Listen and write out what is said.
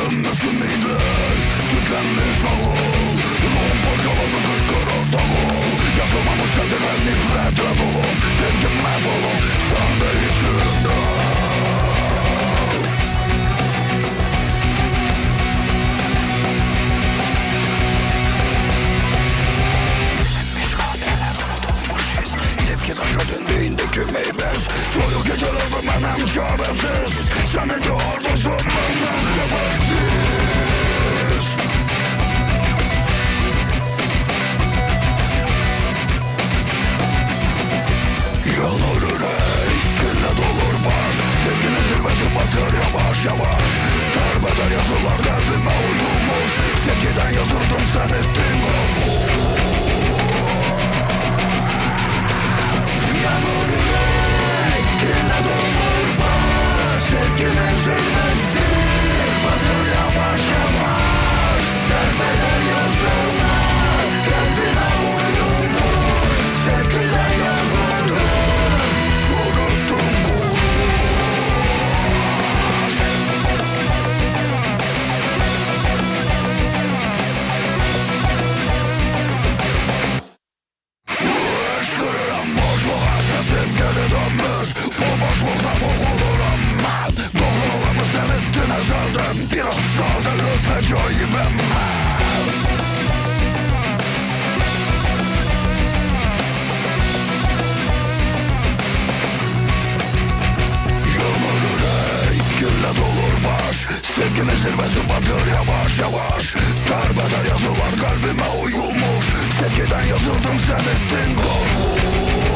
Sönmüş ümidler, tükenmiş ağıl. Ruhum parçaladı kışkırık davul. Yazılmamış sözler nifretle dolu. Sevgim mahvolum, sen de içimde. Sevgideki meybez soyuk geceler benim çaresiz. Seni gördüğüm benim gebersiz. Yanır ürey, kirle dolur bak. Sevginin zirvesi batır yavaş yavaş. Tarbeder yazılar kalbime uyumuş. Sevgiden yazıldım sen ettin korkmuş. Yanır ürey, kirle dolur bak. Sevginin zirvesi batır yavaş yavaş. Tarbeder yazılar kalbime uyumuş. Sevgiden yazıldım. Biraz sağda lütfen ben. Yanır ürey, kirle dolur baş. Sevginin zirvesi batır yavaş yavaş. Darbeder yazılar kalbime uyumuş. Sevgiden yazıldım sen ettin korkmuş.